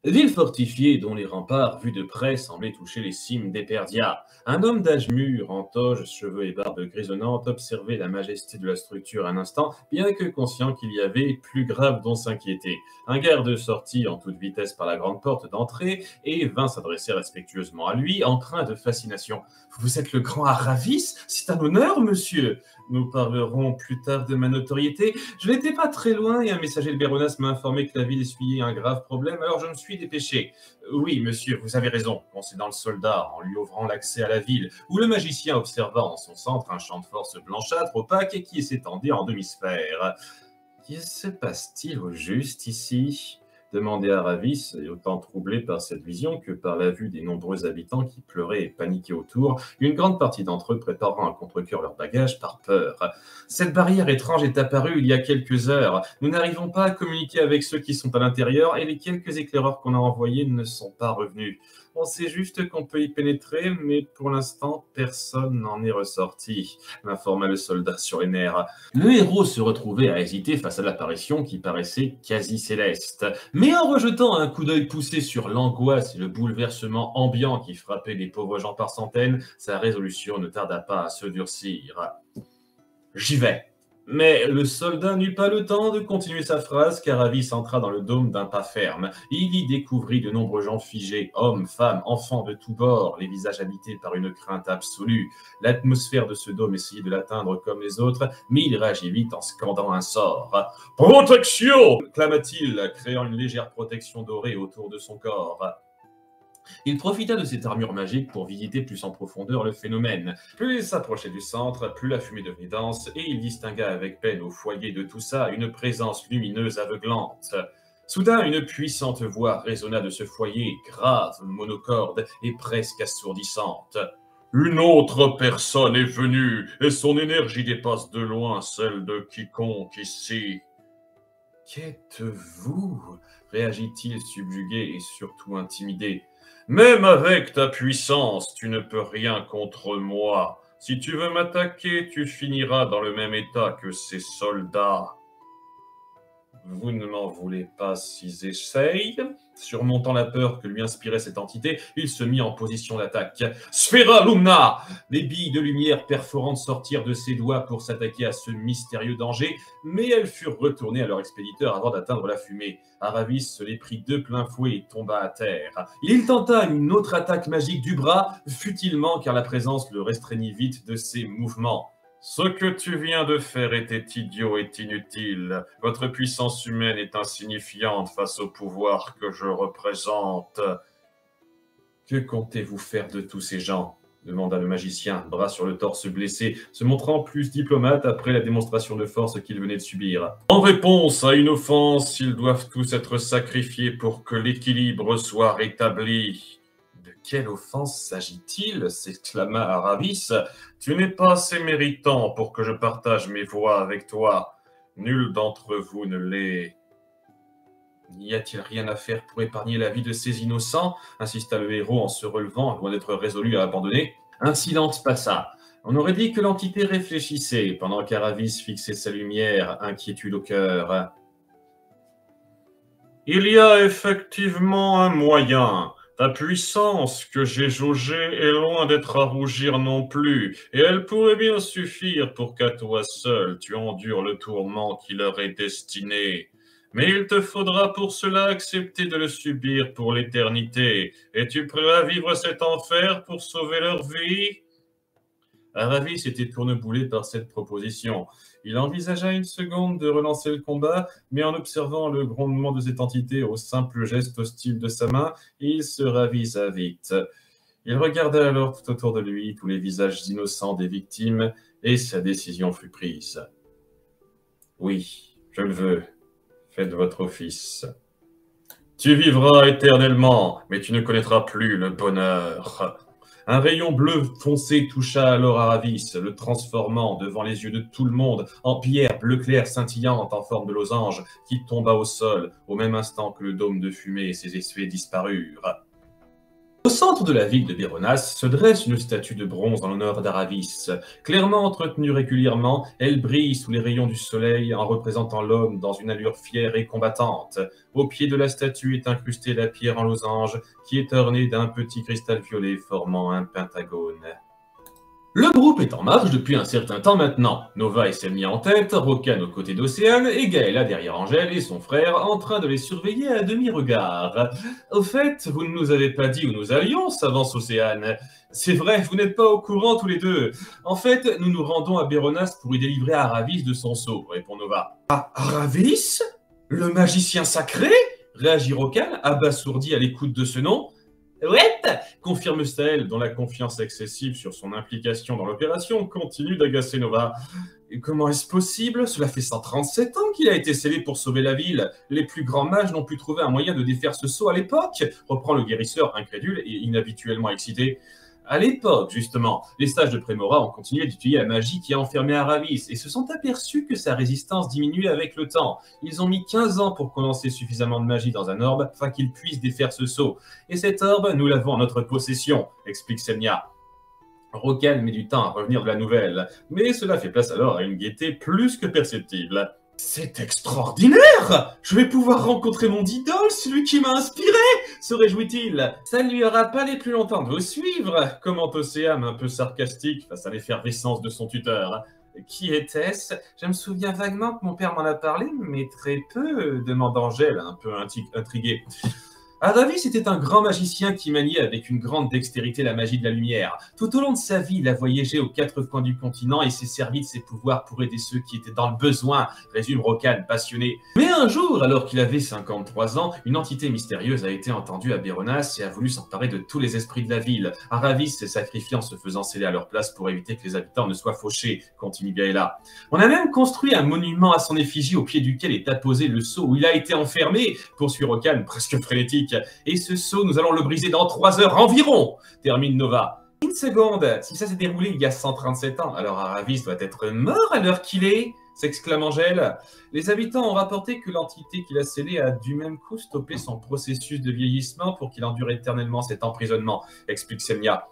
Ville fortifiée dont les remparts, vus de près, semblaient toucher les cimes d'Eperdia. Un homme d'âge mûr, en toge, cheveux et barbe grisonnante, observait la majesté de la structure un instant, bien que conscient qu'il y avait plus grave dont s'inquiéter. Un garde sortit en toute vitesse par la grande porte d'entrée et vint s'adresser respectueusement à lui, empreint de fascination. « Vous êtes le grand Aravis? C'est un honneur, monsieur !» Nous parlerons plus tard de ma notoriété. Je n'étais pas très loin et un messager de Béronas m'a informé que la ville essuyait un grave problème, alors je me suis dépêché. Oui, monsieur, vous avez raison, concédant le soldat en lui ouvrant l'accès à la ville, où le magicien observa en son centre un champ de force blanchâtre opaque qui s'étendait en demi-sphère. Que se passe-t-il au juste ici ? Demandait Aravis, autant troublé par cette vision que par la vue des nombreux habitants qui pleuraient et paniquaient autour, une grande partie d'entre eux préparant à contre-cœur leurs bagages par peur. Cette barrière étrange est apparue il y a quelques heures. Nous n'arrivons pas à communiquer avec ceux qui sont à l'intérieur et les quelques éclaireurs qu'on a envoyés ne sont pas revenus. On sait juste qu'on peut y pénétrer, mais pour l'instant, personne n'en est ressorti, m'informa le soldat sur les nerfs. Le héros se retrouvait à hésiter face à l'apparition qui paraissait quasi céleste. Mais en rejetant un coup d'œil poussé sur l'angoisse et le bouleversement ambiant qui frappait les pauvres gens par centaines, sa résolution ne tarda pas à se durcir. « J'y vais !» Mais le soldat n'eut pas le temps de continuer sa phrase car Aravis entra dans le dôme d'un pas ferme. Il y découvrit de nombreux gens figés, hommes, femmes, enfants de tous bords, les visages habités par une crainte absolue. L'atmosphère de ce dôme essayait de l'atteindre comme les autres, mais il réagit vite en scandant un sort. « Protection !» clama-t-il, créant une légère protection dorée autour de son corps. Il profita de cette armure magique pour visiter plus en profondeur le phénomène. Plus il s'approchait du centre, plus la fumée devenait dense, et il distingua avec peine au foyer de tout ça une présence lumineuse aveuglante. Soudain, une puissante voix résonna de ce foyer, grave, monocorde et presque assourdissante. « Une autre personne est venue, et son énergie dépasse de loin celle de quiconque ici. » « Qu'êtes-vous » réagit-il subjugué et surtout intimidé. « Même avec ta puissance, tu ne peux rien contre moi. Si tu veux m'attaquer, tu finiras dans le même état que ces soldats. » Vous ne m'en voulez pas s'ils essayent. Surmontant la peur que lui inspirait cette entité, il se mit en position d'attaque. Sphera Lumna! Les billes de lumière perforantes sortirent de ses doigts pour s'attaquer à ce mystérieux danger, mais elles furent retournées à leur expéditeur avant d'atteindre la fumée. Aravis se les prit de plein fouet et tomba à terre. Il tenta une autre attaque magique du bras, futilement car la présence le restreignit vite de ses mouvements. Ce que tu viens de faire était idiot et inutile. Votre puissance humaine est insignifiante face au pouvoir que je représente. Que comptez-vous faire de tous ces gens ? Demanda le magicien, bras sur le torse blessé, se montrant plus diplomate après la démonstration de force qu'il venait de subir. En réponse à une offense, ils doivent tous être sacrifiés pour que l'équilibre soit rétabli. De quelle offense s'agit-il ? S'exclama Aravis. Tu n'es pas assez méritant pour que je partage mes voix avec toi. Nul d'entre vous ne l'est. N'y a-t-il rien à faire pour épargner la vie de ces innocents ? Insista le héros en se relevant, loin d'être résolu à abandonner. Un silence passa. On aurait dit que l'entité réfléchissait, pendant qu'Aravis fixait sa lumière, inquiétude au cœur. Il y a effectivement un moyen. Ta puissance que j'ai jaugée est loin d'être à rougir non plus, et elle pourrait bien suffire pour qu'à toi seul tu endures le tourment qui leur est destiné. Mais il te faudra pour cela accepter de le subir pour l'éternité. Es-tu prêt à vivre cet enfer pour sauver leur vie ? Aravis était tourneboulé par cette proposition. Il envisagea une seconde de relancer le combat, mais en observant le grondement de cette entité au simple geste hostile de sa main, il se ravisa vite. Il regarda alors tout autour de lui tous les visages innocents des victimes, et sa décision fut prise. « Oui, je le veux. Faites votre office. Tu vivras éternellement, mais tu ne connaîtras plus le bonheur. » Un rayon bleu foncé toucha alors Aravis, le transformant devant les yeux de tout le monde en pierre bleu clair scintillante en forme de losange qui tomba au sol au même instant que le dôme de fumée et ses effets disparurent. Au centre de la ville de Béronas se dresse une statue de bronze en l'honneur d'Aravis. Clairement entretenue régulièrement, elle brille sous les rayons du soleil en représentant l'homme dans une allure fière et combattante. Au pied de la statue est incrustée la pierre en losange qui est ornée d'un petit cristal violet formant un pentagone. Le groupe est en marche depuis un certain temps maintenant. Nova et Semnia en tête, Rokan aux côtés d'Océane et Gaëla derrière Angèle et son frère en train de les surveiller à demi-regard. Au fait, vous ne nous avez pas dit où nous allions, s'avance Océane. C'est vrai, vous n'êtes pas au courant tous les deux. En fait, nous nous rendons à Béronas pour y délivrer Aravis de son sceau, répond Nova. Ah, Aravis? Le magicien sacré? Réagit Rokan, abasourdi à l'écoute de ce nom. Ouais, confirme Staël, dont la confiance excessive sur son implication dans l'opération continue d'agacer Nova. Et comment est-ce possible? Cela fait 137 ans qu'il a été scellé pour sauver la ville. Les plus grands mages n'ont pu trouver un moyen de défaire ce sceau à l'époque, reprend le guérisseur incrédule et inhabituellement excité. À l'époque, justement, les sages de Prémora ont continué d'étudier la magie qui a enfermé Aravis et se sont aperçus que sa résistance diminuait avec le temps. Ils ont mis 15 ans pour condenser suffisamment de magie dans un orbe afin qu'il puisse défaire ce sceau. Et cet orbe, nous l'avons en notre possession, explique Semnia. Rokan met du temps à revenir de la nouvelle, mais cela fait place alors à une gaieté plus que perceptible. C'est extraordinaire! Je vais pouvoir rencontrer mon idole, celui qui m'a inspiré! Se réjouit-il. Ça ne lui aura pas les plus longtemps de vous suivre, commente Océane un peu sarcastique face à l'effervescence de son tuteur. Qui était-ce? Je me souviens vaguement que mon père m'en a parlé, mais très peu, demande Angèle, un peu intriguée. Aravis était un grand magicien qui maniait avec une grande dextérité la magie de la lumière. Tout au long de sa vie, il a voyagé aux quatre coins du continent et s'est servi de ses pouvoirs pour aider ceux qui étaient dans le besoin, résume Rokan, passionné. Mais un jour, alors qu'il avait 53 ans, une entité mystérieuse a été entendue à Béronas et a voulu s'emparer de tous les esprits de la ville. Aravis s'est sacrifié en se faisant sceller à leur place pour éviter que les habitants ne soient fauchés, continue Gaëla. On a même construit un monument à son effigie au pied duquel est apposé le sceau où il a été enfermé, poursuit Rokan, presque frénétique. Et ce sceau, nous allons le briser dans 3 heures environ, termine Nova. Une seconde, si ça s'est déroulé il y a 137 ans, alors Aravis doit être mort à l'heure qu'il est, s'exclame Angèle. Les habitants ont rapporté que l'entité qu'il a scellée a du même coup stoppé son processus de vieillissement pour qu'il endure éternellement cet emprisonnement, explique Semnia.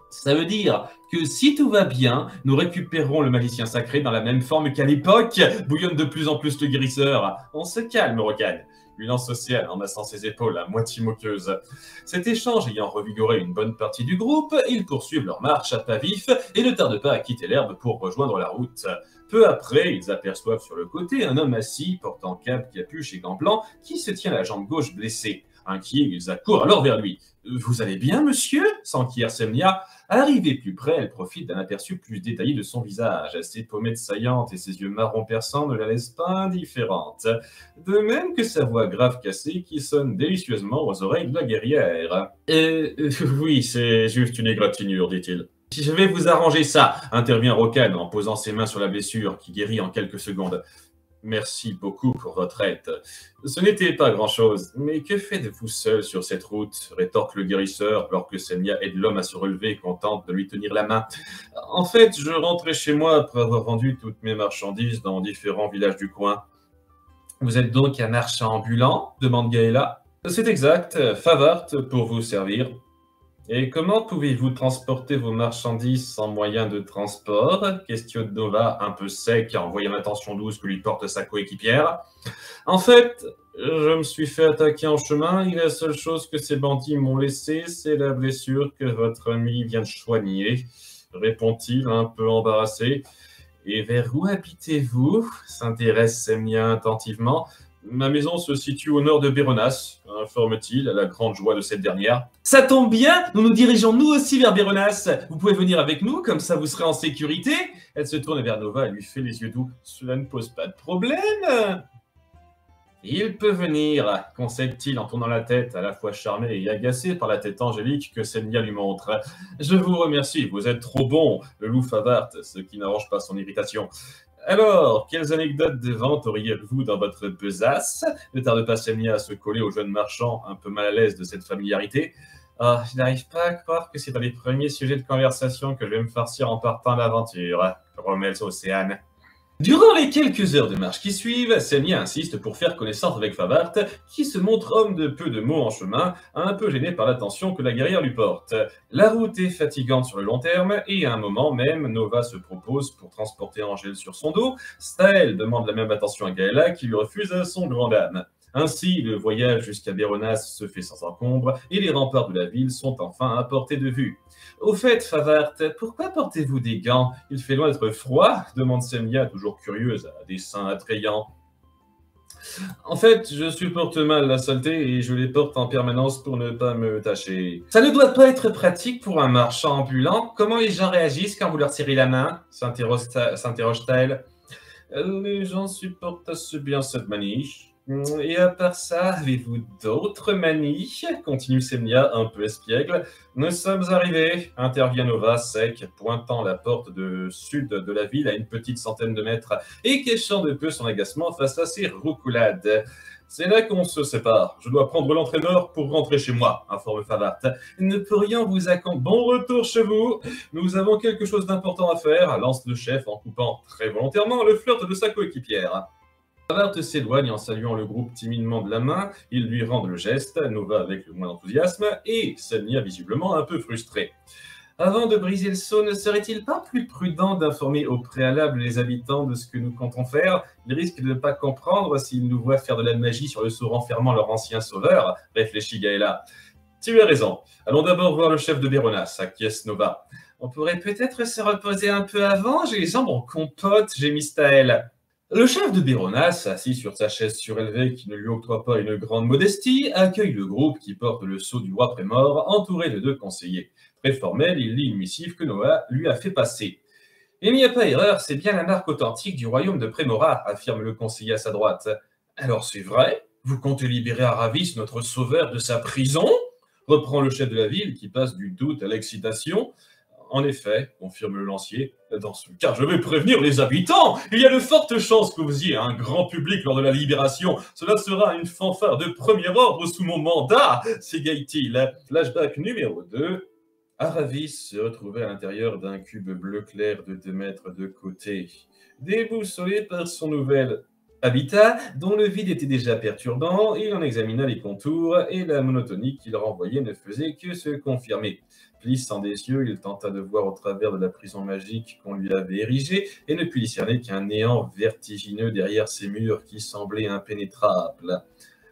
Ça veut dire que si tout va bien, nous récupérerons le magicien sacré dans la même forme qu'à l'époque, bouillonne de plus en plus le guérisseur. On se calme, Rokan. Lui lance Océane en massant ses épaules à moitié moqueuse. Cet échange ayant revigoré une bonne partie du groupe, ils poursuivent leur marche à pas vif et ne tardent pas à quitter l'herbe pour rejoindre la route. Peu après, ils aperçoivent sur le côté un homme assis, portant cape, capuche et gants blancs, qui se tient la jambe gauche blessée. Inquiet, ils accourent alors vers lui. « Vous allez bien, monsieur ?» s'enquiert Semnia. Arrivée plus près, elle profite d'un aperçu plus détaillé de son visage. Ses pommettes saillantes et ses yeux marron perçants ne la laissent pas indifférente. De même que sa voix grave cassée qui sonne délicieusement aux oreilles de la guerrière. Oui, c'est juste une égratignure, dit-il. Je vais vous arranger ça, intervient Rokan en posant ses mains sur la blessure qui guérit en quelques secondes. Merci beaucoup pour votre aide. Ce n'était pas grand-chose, mais que faites-vous seul sur cette route? Rétorque le guérisseur, alors que Semnia aide l'homme à se relever et contente de lui tenir la main. En fait, je rentrais chez moi après avoir vendu toutes mes marchandises dans différents villages du coin. Vous êtes donc un marchand ambulant? Demande Gaëla. C'est exact, Favart pour vous servir. Et comment pouvez-vous transporter vos marchandises sans moyen de transport? Questionne Nova, un peu sec, en voyant l'attention douce que lui porte sa coéquipière. En fait, je me suis fait attaquer en chemin et la seule chose que ces bandits m'ont laissée, c'est la blessure que votre ami vient de soigner, répond-il, un peu embarrassé. Et vers où habitez-vous? S'intéresse Semnia attentivement. Ma maison se situe au nord de Béronas, informe-t-il, à la grande joie de cette dernière. Ça tombe bien, nous nous dirigeons nous aussi vers Béronas. Vous pouvez venir avec nous, comme ça vous serez en sécurité. Elle se tourne vers Nova et lui fait les yeux doux. Cela ne pose pas de problème. Il peut venir, concède-t-il en tournant la tête, à la fois charmé et agacé par la tête angélique que Semnia lui montre. Je vous remercie, vous êtes trop bon, le loup Favart, ce qui n'arrange pas son irritation. Alors, quelles anecdotes de vente auriez-vous dans votre besace? Ne tarde pas Semnia à se coller au jeune marchand, un peu mal à l'aise de cette familiarité. Oh, je n'arrive pas à croire que c'est dans les premiers sujets de conversation que je vais me farcir en partant à l'aventure, remet Océane. Durant les quelques heures de marche qui suivent, Semnia insiste pour faire connaissance avec Favart, qui se montre homme de peu de mots en chemin, un peu gêné par l'attention que la guerrière lui porte. La route est fatigante sur le long terme, et à un moment même, Nova se propose pour transporter Angèle sur son dos. Staël demande la même attention à Gaëla, qui lui refuse à son grand âme. Ainsi, le voyage jusqu'à Béronas se fait sans encombre, et les remparts de la ville sont enfin à portée de vue. Au fait, Favart, pourquoi portez-vous des gants? Il fait loin d'être froid, demande Semnia, toujours curieuse, à des seins attrayants. En fait, je supporte mal la saleté et je les porte en permanence pour ne pas me tâcher. Ça ne doit pas être pratique pour un marchand ambulant. Comment les gens réagissent quand vous leur tirez la main? S'interroge-t-elle. Les gens supportent assez bien cette manie. Et à part ça, avez-vous d'autres manies? Continue Semnia, un peu espiègle. Nous sommes arrivés, intervient Nova, sec, pointant la porte de sud de la ville à une petite centaine de mètres et cachant de peu son agacement face à ses roucoulades. C'est là qu'on se sépare. Je dois prendre l'entraîneur pour rentrer chez moi, informe Favart. Ne pourrions vous accompagner. Bon retour chez vous. Nous avons quelque chose d'important à faire, lance le chef en coupant très volontairement le flirt de sa coéquipière. Favart s'éloigne en saluant le groupe timidement de la main, ils lui rendent le geste, Nova avec le moins d'enthousiasme, et Semnia visiblement un peu frustrée. Avant de briser le sceau, ne serait-il pas plus prudent d'informer au préalable les habitants de ce que nous comptons faire? Ils risquent de ne pas comprendre s'ils nous voient faire de la magie sur le sceau renfermant leur ancien sauveur, réfléchit Gaëla. Tu as raison, allons d'abord voir le chef de Béronas, acquiesce Nova. On pourrait peut-être se reposer un peu avant, j'ai les jambes en compote, gémit Staël. Le chef de Béronas, assis sur sa chaise surélevée qui ne lui octroie pas une grande modestie, accueille le groupe qui porte le sceau du roi prémort, entouré de 2 conseillers. Très formel, il lit une missive que Noah lui a fait passer. Il n'y a pas erreur, c'est bien la marque authentique du royaume de Prémora, affirme le conseiller à sa droite. Alors c'est vrai? Vous comptez libérer Aravis, notre sauveur, de sa prison? Reprend le chef de la ville qui passe du doute à l'excitation. En effet, confirme le lancier, dans ce cas, je vais prévenir les habitants. Il y a de fortes chances que vous ayez un grand public lors de la libération. Cela sera une fanfare de premier ordre sous mon mandat, s'égaye-t-il. Flashback numéro 2. Aravis se retrouvait à l'intérieur d'un cube bleu clair de 2 mètres de côté. Déboussolé par son nouvel habitat, dont le vide était déjà perturbant, il en examina les contours et la monotonie qu'il renvoyait ne faisait que se confirmer. Plissant des yeux, il tenta de voir au travers de la prison magique qu'on lui avait érigée et ne put discerner qu'un néant vertigineux derrière ces murs qui semblaient impénétrables.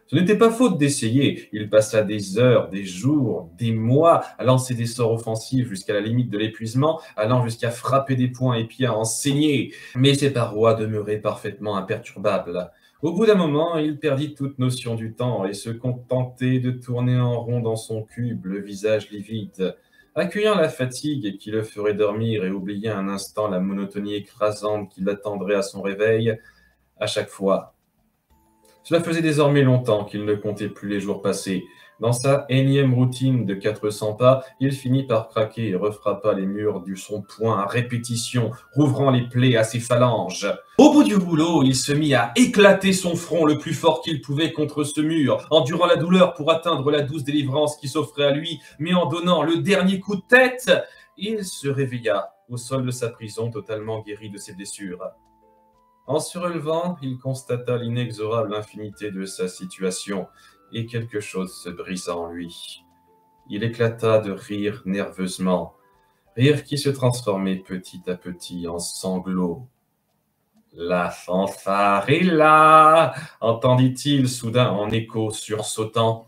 Ce n'était pas faute d'essayer. Il passa des heures, des jours, des mois à lancer des sorts offensifs jusqu'à la limite de l'épuisement, allant jusqu'à frapper des poings et pieds à en saigner. Mais ses parois demeuraient parfaitement imperturbables. Au bout d'un moment, il perdit toute notion du temps et se contentait de tourner en rond dans son cube, le visage livide. Accueillant la fatigue qui le ferait dormir et oubliant un instant la monotonie écrasante qui l'attendrait à son réveil, à chaque fois. Cela faisait désormais longtemps qu'il ne comptait plus les jours passés. Dans sa énième routine de 400 pas, il finit par craquer et refrappa les murs de son poing à répétition, rouvrant les plaies à ses phalanges. Au bout du rouleau, il se mit à éclater son front le plus fort qu'il pouvait contre ce mur, endurant la douleur pour atteindre la douce délivrance qui s'offrait à lui, mais en donnant le dernier coup de tête, il se réveilla au sol de sa prison totalement guéri de ses blessures. En se relevant, il constata l'inexorable infinité de sa situation, et quelque chose se brisa en lui. Il éclata de rire nerveusement, rire qui se transformait petit à petit en sanglots. « La fanfare est là !» entendit-il soudain en écho sursautant.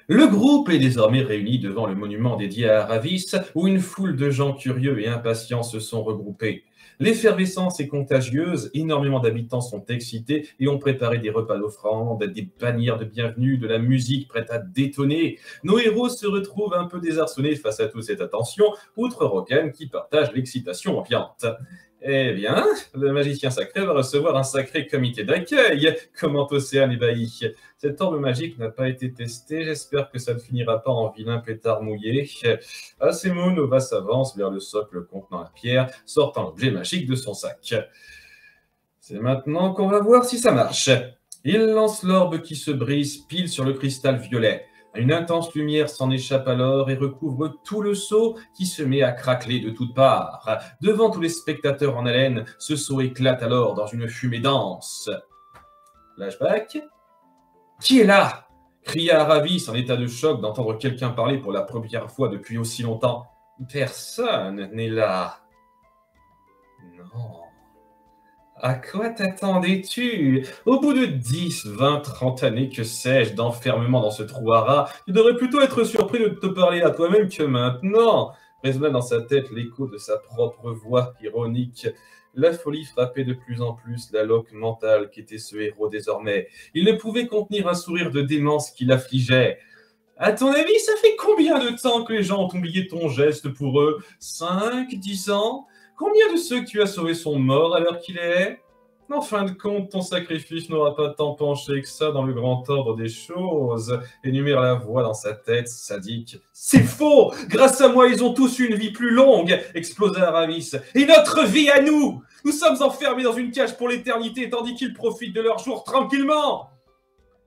Le groupe est désormais réuni devant le monument dédié à Aravis, où une foule de gens curieux et impatients se sont regroupés. L'effervescence est contagieuse, énormément d'habitants sont excités et ont préparé des repas d'offrande, des bannières de bienvenue, de la musique prête à détonner. Nos héros se retrouvent un peu désarçonnés face à toute cette attention, outre Roken qui partage l'excitation ambiante. Eh bien, le magicien sacré va recevoir un sacré comité d'accueil, commente Océane ébahi. Cette orbe magique n'a pas été testée, j'espère que ça ne finira pas en vilain pétard mouillé. À ces mots, Nova s'avance vers le socle contenant la pierre, sortant l'objet magique de son sac. C'est maintenant qu'on va voir si ça marche. Il lance l'orbe qui se brise pile sur le cristal violet. Une intense lumière s'en échappe alors et recouvre tout le seau qui se met à craqueler de toutes parts. Devant tous les spectateurs en haleine, ce seau éclate alors dans une fumée dense. Flashback. Qui est là? Cria Aravis en état de choc d'entendre quelqu'un parler pour la première fois depuis aussi longtemps. Personne n'est là. Non. À quoi t'attendais-tu? Au bout de 10, 20, 30 années, que sais-je, d'enfermement dans ce trou à rats, tu devrais plutôt être surpris de te parler à toi-même que maintenant. Résonna dans sa tête l'écho de sa propre voix ironique. La folie frappait de plus en plus la loque mentale qu'était ce héros désormais. Il ne pouvait contenir un sourire de démence qui l'affligeait. À ton avis, ça fait combien de temps que les gens ont oublié ton geste pour eux? 5, 10 ans? Combien de ceux que tu as sauvés sont morts à l'heure qu'il est? En fin de compte, ton sacrifice n'aura pas tant penché que ça dans le grand ordre des choses. Énumère la voix dans sa tête, sadique. C'est faux! Grâce à moi, ils ont tous une vie plus longue! Explosa Aramis. Et notre vie à nous! Nous sommes enfermés dans une cage pour l'éternité, tandis qu'ils profitent de leurs jours tranquillement!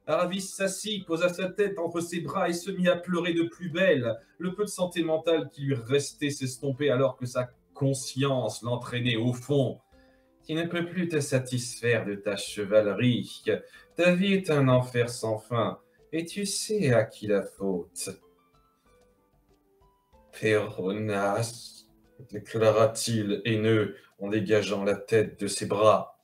Aravis s'assit, posa sa tête entre ses bras et se mit à pleurer de plus belle. Le peu de santé mentale qui lui restait s'estompait alors que sa conscience l'entraînait au fond. Tu ne peux plus te satisfaire de ta chevalerie. Ta vie est un enfer sans fin, et tu sais à qui la faute. Péronas, déclara-t-il haineux en dégageant la tête de ses bras.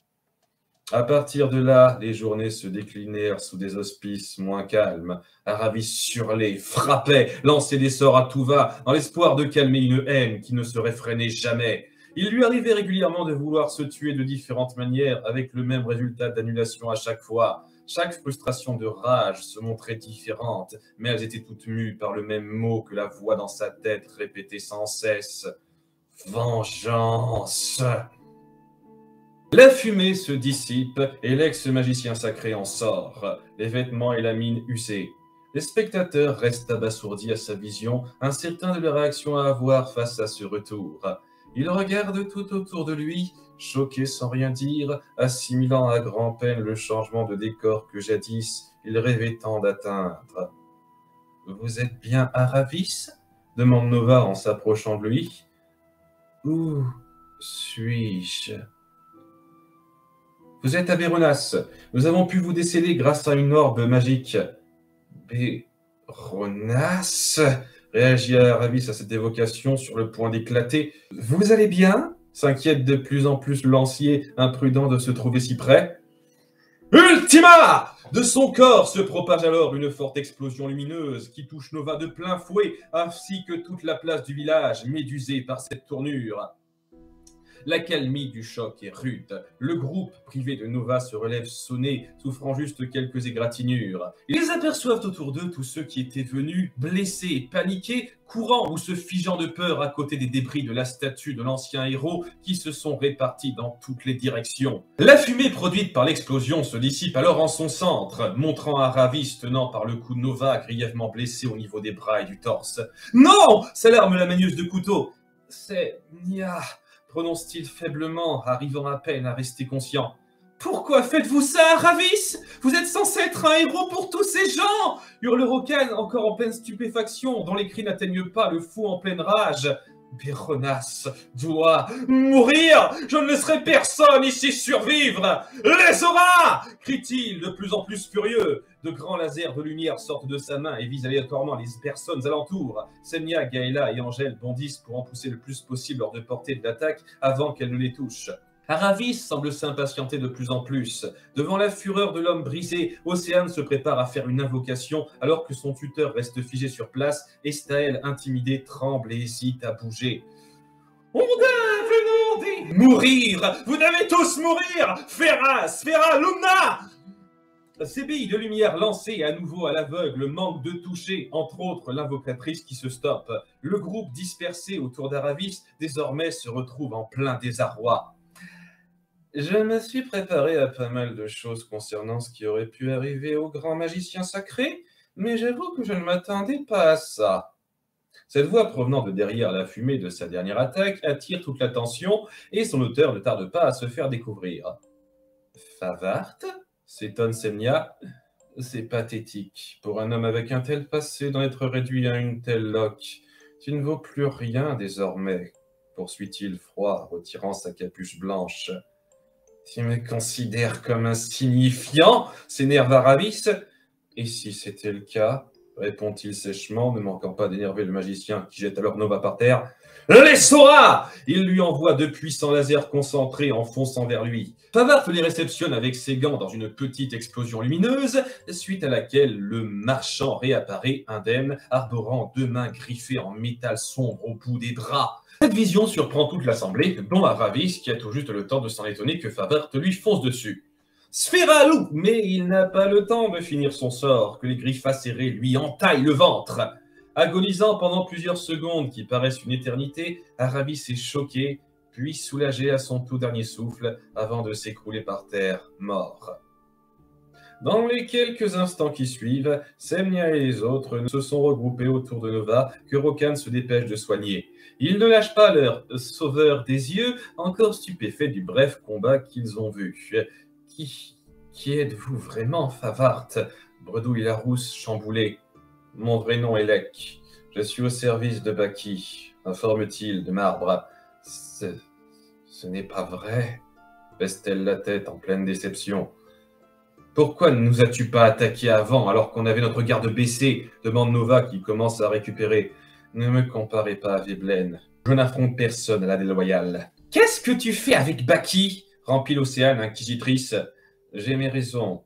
À partir de là, les journées se déclinèrent sous des auspices moins calmes. Aravis hurlait, frappait, lançait des sorts à tout va, dans l'espoir de calmer une haine qui ne se réfrénait jamais. Il lui arrivait régulièrement de vouloir se tuer de différentes manières, avec le même résultat d'annulation à chaque fois. Chaque frustration de rage se montrait différente, mais elles étaient toutes mues par le même mot que la voix dans sa tête répétait sans cesse. Vengeance. La fumée se dissipe et l'ex-magicien sacré en sort, les vêtements et la mine usés. Les spectateurs restent abasourdis à sa vision, incertains de la réaction à avoir face à ce retour. Il regarde tout autour de lui, choqué sans rien dire, assimilant à grand-peine le changement de décor que jadis il rêvait tant d'atteindre. « Vous êtes bien Aravis ?» demande Nova en s'approchant de lui. « Où suis-je » Vous êtes à Béronas. Nous avons pu vous déceler grâce à une orbe magique. Béronas réagit Aravis à cette évocation sur le point d'éclater. Vous allez bien s'inquiète de plus en plus Lancier, imprudent de se trouver si près. Ultima! De son corps se propage alors une forte explosion lumineuse qui touche Nova de plein fouet, ainsi que toute la place du village, médusée par cette tournure. L'accalmie du choc est rude. Le groupe privé de Nova se relève sonné, souffrant juste quelques égratignures. Ils aperçoivent autour d'eux tous ceux qui étaient venus, blessés, paniqués, courant ou se figeant de peur à côté des débris de la statue de l'ancien héros qui se sont répartis dans toutes les directions. La fumée produite par l'explosion se dissipe alors en son centre, montrant Aravis tenant par le cou Nova grièvement blessé au niveau des bras et du torse. « Non !» s'alarme la manieuse de couteau. « C'est Nia !» prononce-t-il faiblement, arrivant à peine à rester conscient. « Pourquoi faites-vous ça, Aravis? Vous êtes censé être un héros pour tous ces gens !» hurle Rokan, encore en pleine stupéfaction, dont les cris n'atteignent pas le fou en pleine rage. « Béronas doit mourir! Je ne laisserai personne ici survivre! Les auras !» crie-t-il, de plus en plus furieux. De grands lasers de lumière sortent de sa main et visent aléatoirement les personnes alentour. Semnia, Gaëla et Angèle bondissent pour en pousser le plus possible hors de portée de l'attaque avant qu'elle ne les touche. Aravis semble s'impatienter de plus en plus. Devant la fureur de l'homme brisé, Océane se prépare à faire une invocation alors que son tuteur reste figé sur place et Staël, intimidé, tremble et hésite à bouger. « On devait mourir! Vous devez tous mourir! Ferras! Ferra! Luna !» Ces billes de lumière lancées à nouveau à l'aveugle manquent de toucher, entre autres l'invocatrice qui se stoppe. Le groupe dispersé autour d'Aravis désormais se retrouve en plein désarroi. Je me suis préparé à pas mal de choses concernant ce qui aurait pu arriver au grand magicien sacré, mais j'avoue que je ne m'attendais pas à ça. Cette voix provenant de derrière la fumée de sa dernière attaque attire toute l'attention et son auteur ne tarde pas à se faire découvrir. Favart ? S'étonne Semnia. C'est pathétique. Pour un homme avec un tel passé, d'en être réduit à une telle loque. Tu ne vaux plus rien désormais, poursuit-il froid, retirant sa capuche blanche. Tu me considères comme insignifiant, s'énerve Aravis. Et si c'était le cas, répond-il sèchement, ne manquant pas d'énerver le magicien qui jette alors Nova par terre. Les Sora! Il lui envoie de puissants lasers concentrés en fonçant vers lui. Favart les réceptionne avec ses gants dans une petite explosion lumineuse, suite à laquelle le marchand réapparaît indemne, arborant deux mains griffées en métal sombre au bout des bras. Cette vision surprend toute l'assemblée, dont Aravis, qui a tout juste le temps de s'en étonner que Favart lui fonce dessus. Sphéralou! Mais il n'a pas le temps de finir son sort, que les griffes acérées lui entaillent le ventre. Agonisant pendant plusieurs secondes qui paraissent une éternité, Aravis est choqué, puis soulagé à son tout dernier souffle, avant de s'écrouler par terre, mort. Dans les quelques instants qui suivent, Semnia et les autres se sont regroupés autour de Nova, que Rokan se dépêche de soigner. Ils ne lâchent pas leur sauveur des yeux, encore stupéfaits du bref combat qu'ils ont vu. Qui êtes-vous vraiment, Favart? Bredouille Larousse, chamboulé. Mon vrai nom est Lek. Je suis au service de Baki, informe-t-il de Marbre. Ce n'est pas vrai, baisse-t-elle la tête en pleine déception. Pourquoi ne nous as-tu pas attaqué avant, alors qu'on avait notre garde baissée? Demande Nova qui commence à récupérer. Ne me comparez pas à Veblen. Je n'affronte personne à la déloyale. Qu'est-ce que tu fais avec Baki? Remplit l'Océane, inquisitrice. J'ai mes raisons.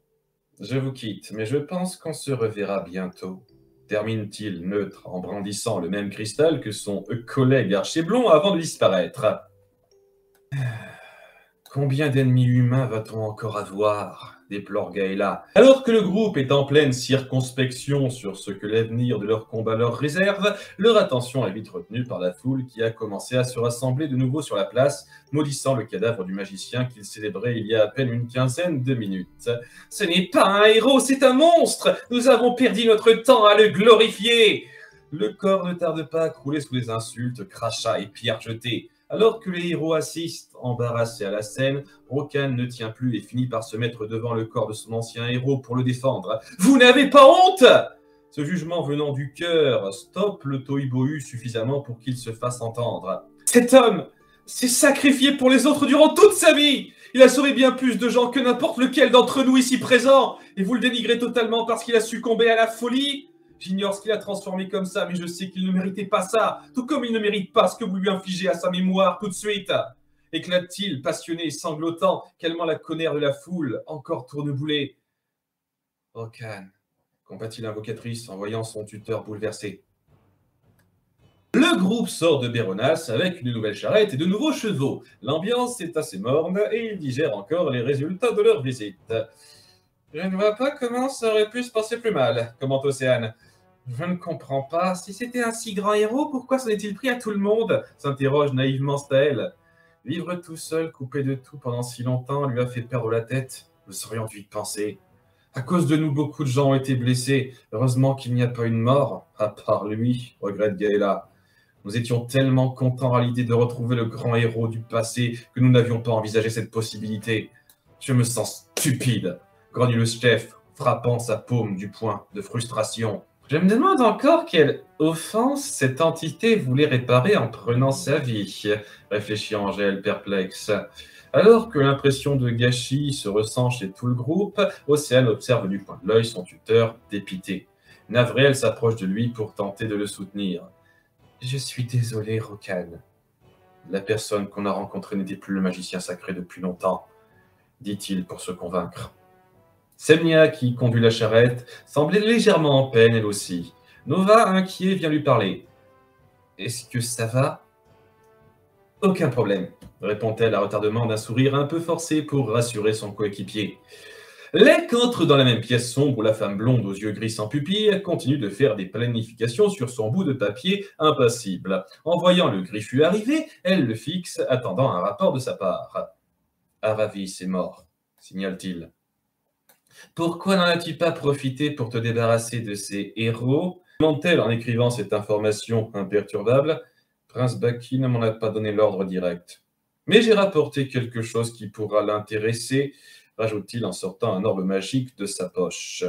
Je vous quitte, mais je pense qu'on se reverra bientôt. Termine-t-il neutre en brandissant le même cristal que son collègue archer-blond avant de disparaître. Combien d'ennemis humains va-t-on encore avoir? Déplore Gaëla. Alors que le groupe est en pleine circonspection sur ce que l'avenir de leur combat leur réserve, leur attention est vite retenue par la foule qui a commencé à se rassembler de nouveau sur la place, maudissant le cadavre du magicien qu'ils célébraient il y a à peine une quinzaine de minutes. Ce n'est pas un héros, c'est un monstre! Nous avons perdu notre temps à le glorifier! Le corps ne tarde pas à crouler sous les insultes, crachats et pierres jetées. Alors que les héros assistent, embarrassés à la scène, Rokan ne tient plus et finit par se mettre devant le corps de son ancien héros pour le défendre. « Vous n'avez pas honte ?» Ce jugement venant du cœur stoppe le Toibohu suffisamment pour qu'il se fasse entendre. « Cet homme s'est sacrifié pour les autres durant toute sa vie. Il a sauvé bien plus de gens que n'importe lequel d'entre nous ici présents. Et vous le dénigrez totalement parce qu'il a succombé à la folie ? J'ignore ce qu'il a transformé comme ça, mais je sais qu'il ne méritait pas ça, tout comme il ne mérite pas ce que vous lui infligez à sa mémoire tout de suite. » Éclate-t-il, passionné et sanglotant, calmant la colère de la foule, encore tourneboulée. « Rokan, combat-t-il l'invocatrice en voyant son tuteur bouleversé. Le groupe sort de Béronas avec une nouvelle charrette et de nouveaux chevaux. L'ambiance est assez morne et ils digèrent encore les résultats de leur visite. « Je ne vois pas comment ça aurait pu se passer plus mal, » commente Océane. « Je ne comprends pas. Si c'était un si grand héros, pourquoi s'en est-il pris à tout le monde ?» s'interroge naïvement Staël. Vivre tout seul, coupé de tout pendant si longtemps, lui a fait perdre la tête. Nous aurions dû y penser. À cause de nous, beaucoup de gens ont été blessés. Heureusement qu'il n'y a pas une mort, à part lui, regrette Gaëla. Nous étions tellement contents à l'idée de retrouver le grand héros du passé que nous n'avions pas envisagé cette possibilité. Je me sens stupide, grogne le chef, frappant sa paume du poing de frustration. Je me demande encore quelle offense cette entité voulait réparer en prenant sa vie, réfléchit Angèle perplexe. Alors que l'impression de gâchis se ressent chez tout le groupe, Océane observe du coin de l'œil son tuteur dépité. Navrée, elle s'approche de lui pour tenter de le soutenir. « Je suis désolé, Rokan. La personne qu'on a rencontrée n'était plus le magicien sacré depuis longtemps, dit-il pour se convaincre. » Semnia, qui conduit la charrette, semblait légèrement en peine, elle aussi. Nova, inquiet, vient lui parler. « Est-ce que ça va ?»« Aucun problème, » répond-elle à retardement d'un sourire un peu forcé pour rassurer son coéquipier. Lek entre dans la même pièce sombre où la femme blonde aux yeux gris sans pupille continue de faire des planifications sur son bout de papier impassible. En voyant le griffu arriver, elle le fixe, attendant un rapport de sa part. « Aravis est mort, » signale-t-il. « Pourquoi n'en as-tu pas profité pour te débarrasser de ces héros ?» demande-t-elle en écrivant cette information imperturbable. « Prince Baki ne m'en a pas donné l'ordre direct. Mais j'ai rapporté quelque chose qui pourra l'intéresser, » rajoute-t-il en sortant un orbe magique de sa poche.